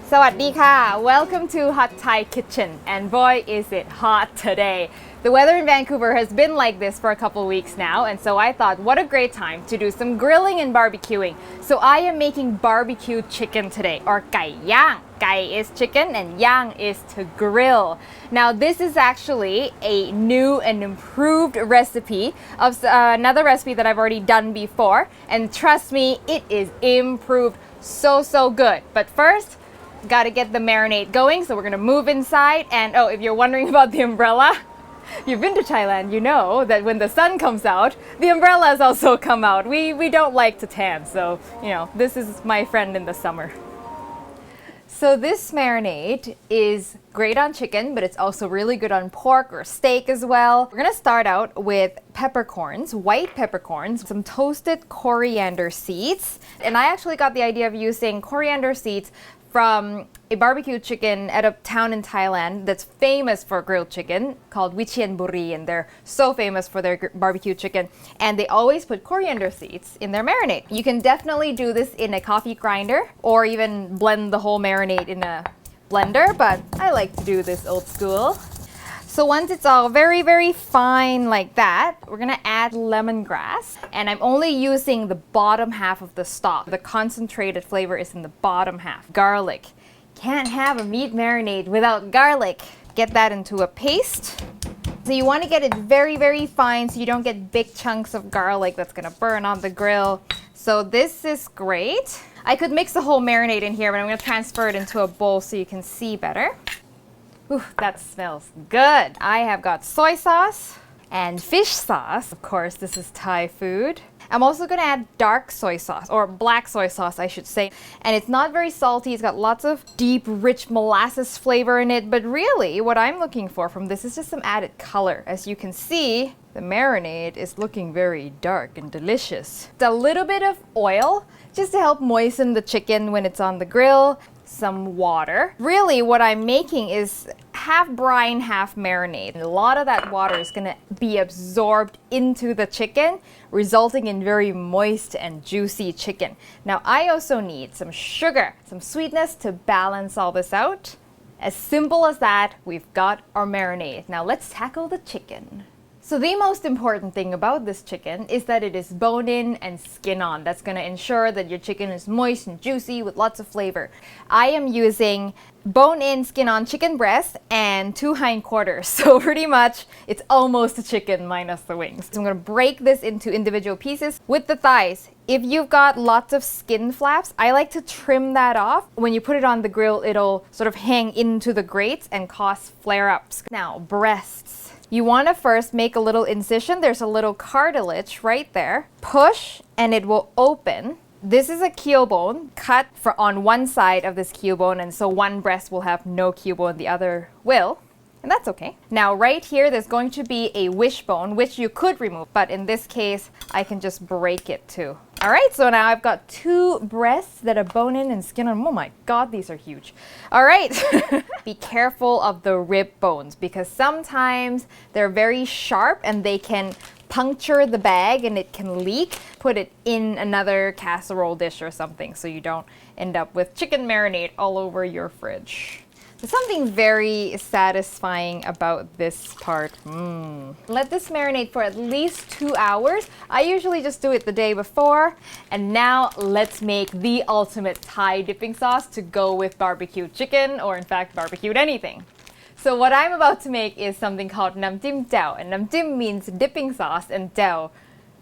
Sawadee-ka! Welcome to Hot Thai Kitchen, and boy is it hot today. The weather in Vancouver has been like this for a couple weeks now, and so I thought what a great time to do some grilling and barbecuing. So I am making barbecue chicken today, or Gai Yang. Gai is chicken and Yang is to grill. Now this is actually a new and improved recipe of another recipe that I've already done before, and trust me, it is improved so good. But first, gotta get the marinade going, so we're gonna move inside. And oh, if you're wondering about the umbrella, you've been to Thailand, you know that when the sun comes out, the umbrellas also come out. We don't like to tan, so you know, this is my friend in the summer. So this marinade is great on chicken, but it's also really good on pork or steak as well. We're gonna start out with peppercorns, white peppercorns, some toasted coriander seeds. And I actually got the idea of using coriander seeds from a barbecue chicken at a town in Thailand that's famous for grilled chicken called Vichianburi, and they're so famous for their barbecue chicken, and they always put coriander seeds in their marinade. You can definitely do this in a coffee grinder or even blend the whole marinade in a blender, but I like to do this old school. So once it's all very fine like that, we're gonna add lemongrass, and I'm only using the bottom half of the stalk. The concentrated flavor is in the bottom half. Garlic. Can't have a meat marinade without garlic. Get that into a paste. So you want to get it very fine so you don't get big chunks of garlic that's gonna burn on the grill. So this is great. I could mix the whole marinade in here, but I'm gonna transfer it into a bowl so you can see better. Ooh, that smells good. I have got soy sauce and fish sauce. Of course, this is Thai food. I'm also gonna add dark soy sauce, or black soy sauce, I should say. And it's not very salty. It's got lots of deep, rich molasses flavor in it. But really, what I'm looking for from this is just some added color. As you can see, the marinade is looking very dark and delicious. It's a little bit of oil, just to help moisten the chicken when it's on the grill. Some water. Really, what I'm making is half brine, half marinade. And a lot of that water is gonna be absorbed into the chicken, resulting in very moist and juicy chicken. Now, I also need some sugar, some sweetness to balance all this out. As simple as that, we've got our marinade. Now, let's tackle the chicken. So the most important thing about this chicken is that it is bone-in and skin-on. That's going to ensure that your chicken is moist and juicy with lots of flavor. I am using bone-in, skin-on chicken breast and 2 hindquarters. So pretty much it's almost a chicken minus the wings. So I'm going to break this into individual pieces with the thighs. If you've got lots of skin flaps, I like to trim that off. When you put it on the grill, it'll sort of hang into the grates and cause flare-ups. Now, breasts. You want to first make a little incision. There's a little cartilage right there. Push and it will open. This is a keel bone cut on one side of this keel bone, and so one breast will have no keel bone, the other will. And that's okay. Now right here there's going to be a wishbone, which you could remove, but in this case I can just break it too. Alright, so now I've got 2 breasts that are bone-in and skin-on. Oh my god, these are huge. Alright, be careful of the rib bones because sometimes they're very sharp and they can puncture the bag and it can leak. Put it in another casserole dish or something so you don't end up with chicken marinade all over your fridge. There's something very satisfying about this part. Let this marinate for at least 2 hours. I usually just do it the day before. And now let's make the ultimate Thai dipping sauce to go with barbecued chicken, or in fact barbecued anything. So what I'm about to make is something called nam tim dao, and nam tim means dipping sauce, and dao,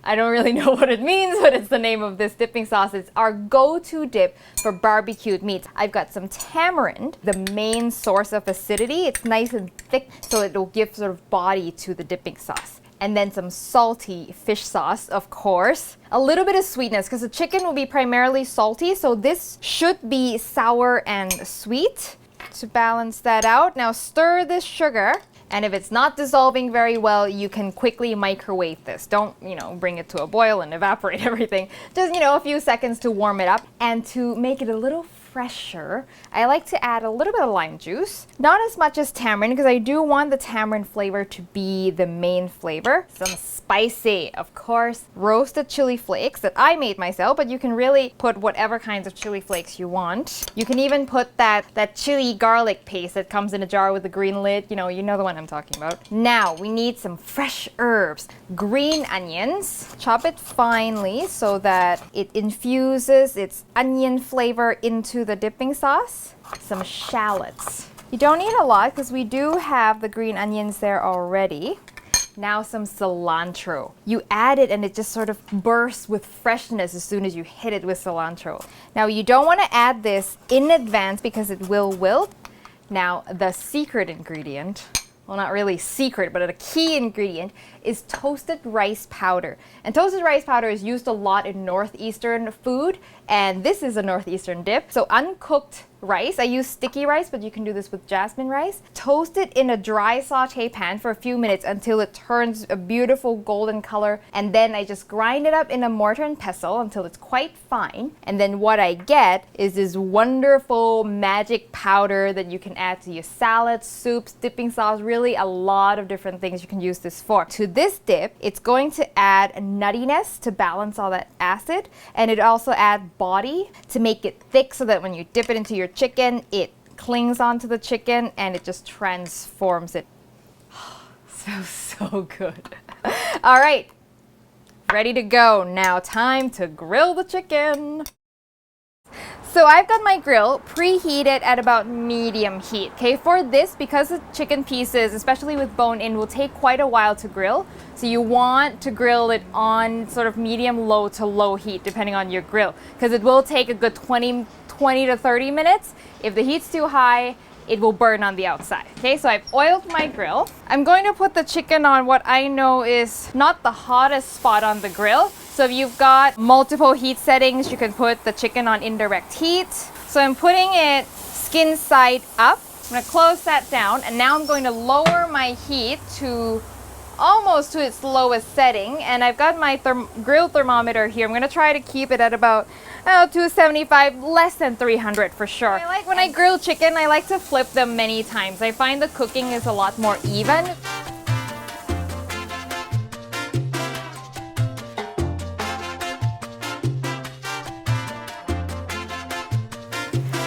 I don't really know what it means, but it's the name of this dipping sauce. It's our go-to dip for barbecued meats. I've got some tamarind, the main source of acidity. It's nice and thick, so it'll give sort of body to the dipping sauce. And then some salty fish sauce, of course. A little bit of sweetness, because the chicken will be primarily salty, so this should be sour and sweet to balance that out. Now stir this sugar. And if it's not dissolving very well, you can quickly microwave this. Don't, bring it to a boil and evaporate everything. Just, a few seconds to warm it up. And to make it a little fresher, I like to add a little bit of lime juice. Not as much as tamarind because I do want the tamarind flavor to be the main flavor. Some spicy, of course, roasted chili flakes that I made myself, but you can really put whatever kinds of chili flakes you want. You can even put that chili garlic paste that comes in a jar with the green lid. You know the one I'm talking about. Now we need some fresh herbs. Green onions. Chop it finely so that it infuses its onion flavor into the dipping sauce. Some shallots. You don't need a lot because we do have the green onions there already. Now some cilantro. You add it and it just sort of bursts with freshness as soon as you hit it with cilantro. Now you don't want to add this in advance because it will wilt. Now the secret ingredient, well, not really secret, but a key ingredient is toasted rice powder. And toasted rice powder is used a lot in northeastern food, and this is a northeastern dip. So uncooked rice, I use sticky rice, but you can do this with jasmine rice. Toast it in a dry saute pan for a few minutes until it turns a beautiful golden color, and then I just grind it up in a mortar and pestle until it's quite fine. And then what I get is this wonderful magic powder that you can add to your salads, soups, dipping sauce, really a lot of different things you can use this for. To this dip, it's going to add a nuttiness to balance all that acid, and it also adds body to make it thick so that when you dip it into your chicken, it clings onto the chicken and it just transforms it. Smells so good. All right, ready to go. Now time to grill the chicken. So I've got my grill preheated at about medium heat. Okay, for this, because the chicken pieces, especially with bone in, will take quite a while to grill. So you want to grill it on sort of medium low to low heat, depending on your grill, because it will take a good 20 to 30 minutes. If the heat's too high, it will burn on the outside. Okay, so I've oiled my grill. I'm going to put the chicken on what I know is not the hottest spot on the grill. So if you've got multiple heat settings, you can put the chicken on indirect heat. So I'm putting it skin side up. I'm gonna close that down, and now I'm going to lower my heat to almost to its lowest setting, and I've got my grill thermometer here. I'm gonna try to keep it at about 275, less than 300 for sure. When I grill chicken, I like to flip them many times. I find the cooking is a lot more even.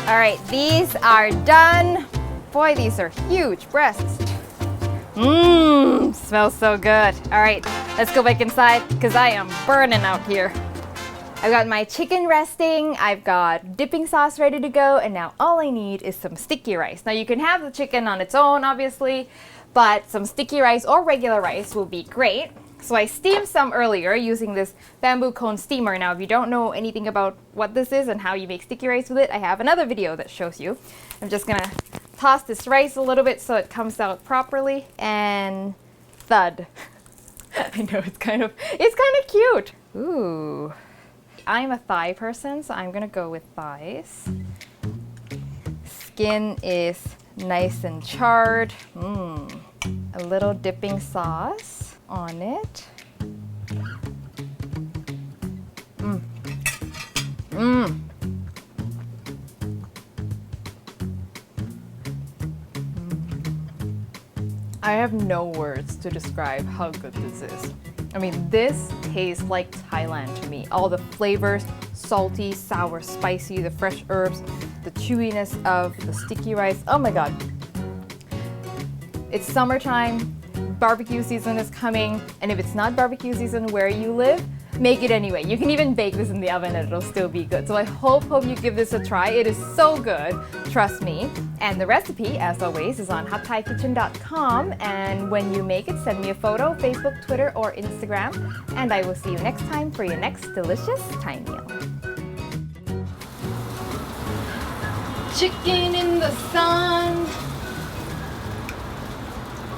All right, these are done. Boy, these are huge breasts. Mmm, smells so good. All right, let's go back inside because I am burning out here. I've got my chicken resting, I've got dipping sauce ready to go, and now all I need is some sticky rice. Now you can have the chicken on its own, obviously, but some sticky rice or regular rice will be great. So I steamed some earlier using this bamboo cone steamer. Now if you don't know anything about what this is and how you make sticky rice with it, I have another video that shows you. I'm just gonna toss this rice a little bit so it comes out properly, and thud. I know it's kind of cute. Ooh. I'm a thigh person, so I'm gonna go with thighs. Skin is nice and charred. A little dipping sauce on it. I have no words to describe how good this is. I mean, this tastes like Thailand to me. All the flavors, salty, sour, spicy, the fresh herbs, the chewiness of the sticky rice. Oh my God. It's summertime, barbecue season is coming, and if it's not barbecue season where you live, make it anyway. You can even bake this in the oven and it'll still be good. So I hope you give this a try. It is so good, trust me. And the recipe, as always, is on hotthaiKitchen.com. And when you make it, send me a photo, Facebook, Twitter, or Instagram. And I will see you next time for your next delicious Thai meal. Chicken in the sun.